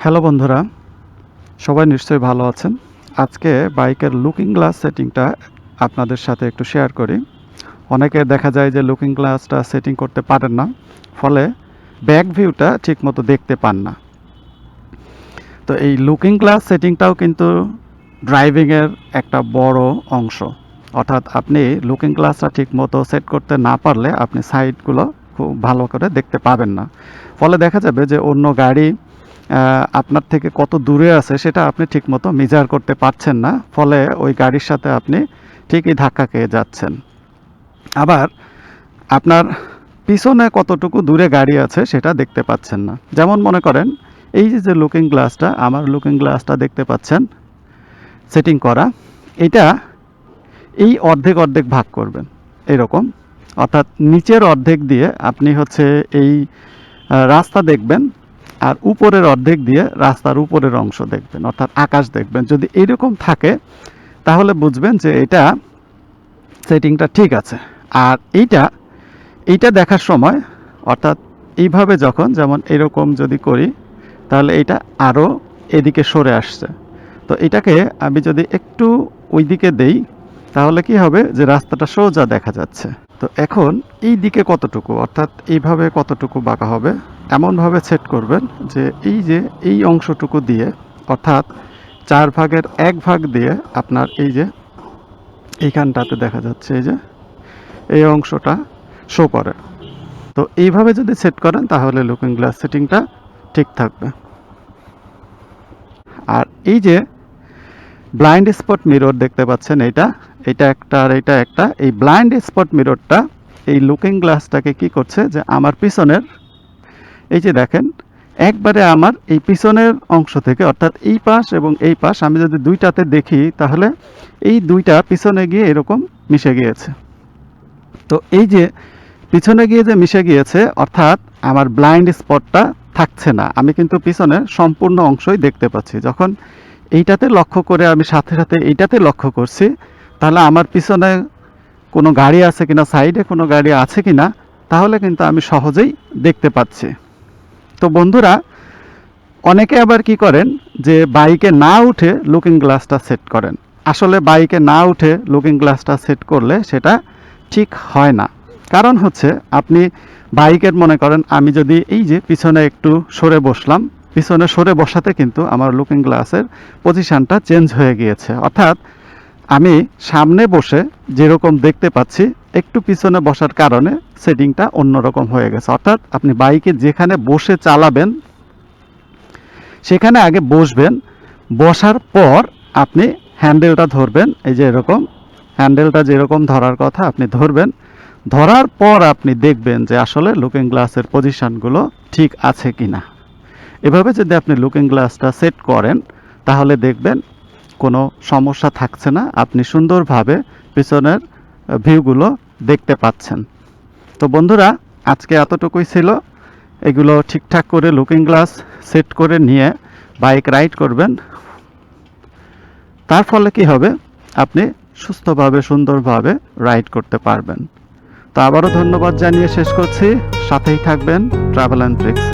Hello বন্ধুরা, সবাই নিশ্চয়ই ভালো আছেন। আজকে বাইকের লুকিং গ্লাস সেটিংটা আপনাদের সাথে একটু শেয়ার করি। অনেকে দেখা যায় যে লুকিং গ্লাসটা সেটিং করতে পারেন না, ফলে ব্যাক ভিউটা ঠিকমতো দেখতে পান না। তো এই লুকিং গ্লাস সেটিংটাও কিন্তু ড্রাইভিংয়ের একটা বড় অংশ। অর্থাৎ আপনি লুকিং গ্লাসটা ঠিকমতো সেট করতে না পারলে আপনি সাইডগুলো খুব ভালো করে দেখতে পাবেন না। ফলে দেখা যাবে যে অন্য গাড়ি আপনার থেকে কত দূরে আছে সেটা আপনি ঠিকমতো মেজার করতে পারছেন না, ফলে ওই গাড়ির সাথে আপনি ঠিকই ধাক্কা খেয়ে যাচ্ছেন। আবার আপনার পিছনে কতটুকু দূরে গাড়ি আছে সেটা দেখতে পাচ্ছেন না। যেমন মনে করেন এই যে লুকিং গ্লাসটা, আমার লুকিং গ্লাসটা দেখতে পাচ্ছেন সেটিং করা, এটা এই অর্ধেক অর্ধেক ভাগ করবেন এরকম। অর্থাৎ নিচের অর্ধেক দিয়ে আপনি হচ্ছে এই রাস্তা দেখবেন, আর উপরের অর্ধেক দিয়ে রাস্তার উপরের অংশ দেখবেন, অর্থাৎ আকাশ দেখবেন। যদি এরকম থাকে তাহলে বুঝবেন যে এটা সেটিংটা ঠিক আছে। আর এইটা দেখার সময় অর্থাৎ এইভাবে যখন যেমন এরকম যদি করি তাহলে এটা আরও এদিকে সরে আসছে। তো এটাকে আমি যদি একটু ওই দিকে দেই তাহলে কি হবে যে রাস্তাটা সোজা দেখা যাচ্ছে। তো এখন এই দিকে কতটুকু অর্থাৎ এইভাবে কতটুকু বাঁকা হবে এমনভাবে সেট করবেন যে এই অংশটুকু দিয়ে অর্থাৎ 4 ভাগের 1 ভাগ দিয়ে আপনার এই যে এইখানটাতে দেখা যাচ্ছে এই অংশটা শো করে। তো এইভাবে যদি সেট করেন তাহলে লুকিং গ্লাস সেটিংটা ঠিক থাকবে। আর এই যে ব্লাইন্ড স্পট মিরর দেখতে পাচ্ছেন, এটা একটা আর এটা একটা, এই ব্লাইন্ড স্পট মিররটা এই লুকিং গ্লাসটাকে কি করছে যে আমার পিছনের এই যে দেখেন একবারে আমার এই পিছনের অংশ থেকে অর্থাৎ এই পাশ এবং এই পাশ আমি যদি দুইটাতে দেখি তাহলে এই দুইটা পিছনে গিয়ে এরকম মিশে গিয়েছে। তো এই যে পিছনে গিয়ে যে মিশে গিয়েছে অর্থাৎ আমার ব্লাইন্ড স্পটটা থাকছে না, আমি কিন্তু পিছনের সম্পূর্ণ অংশই দেখতে পাচ্ছি। যখন এইটাতে লক্ষ্য করে আমি সাথে সাথে এইটাতে লক্ষ্য করছি তাহলে আমার পিছনে কোনো গাড়ি আছে কিনা, সাইডে কোনো গাড়ি আছে কিনা তাহলে কিন্তু আমি সহজেই দেখতে পাচ্ছি। তো বন্ধুরা, অনেকে আবার কি করেন যে বাইকে না উঠে লুকিং গ্লাসটা সেট করেন। আসলে বাইকে না উঠে লুকিং গ্লাসটা সেট করলে সেটা ঠিক হয় না। কারণ হচ্ছে আপনি বাইকের মনে করেন আমি যদি এই যে পিছনে একটু সরে বসলাম, পিছনে সরে বসাতে কিন্তু আমার লুকিং গ্লাসের পজিশনটা চেঞ্জ হয়ে গিয়েছে। অর্থাৎ আমি সামনে বসে যেরকম দেখতে পাচ্ছি একটু পিছনে বসার কারণে সেটিংটা অন্যরকম হয়ে গেছে। অর্থাৎ আপনি বাইকে যেখানে বসে চালাবেন সেখানে আগে বসবেন, বসার পর আপনি হ্যান্ডেলটা ধরবেন, এই যে এরকম হ্যান্ডেলটা যেরকম ধরার কথা আপনি ধরবেন, ধরার পর আপনি দেখবেন যে আসলে লুকিং গ্লাসের পজিশনগুলো ঠিক আছে কিনা। এভাবে যদি আপনি লুকিং গ্লাসটা সেট করেন তাহলে দেখবেন কোনো সমস্যা থাকছে না, আপনি সুন্দরভাবে পিছনের ভিউগুলো দেখতে পাচ্ছেন। তো বন্ধুরা, আজকে এতটুকুই ছিল। এগুলো ঠিকঠাক করে লুকিং গ্লাস সেট করে নিয়ে বাইক রাইড করবেন, তার ফলে কি হবে আপনি সুস্থভাবে সুন্দরভাবে রাইড করতে পারবেন। তো আবারও ধন্যবাদ জানিয়ে শেষ করছি। সাথেই থাকবেন ট্রাভেল অ্যান্ড ট্রিক্স।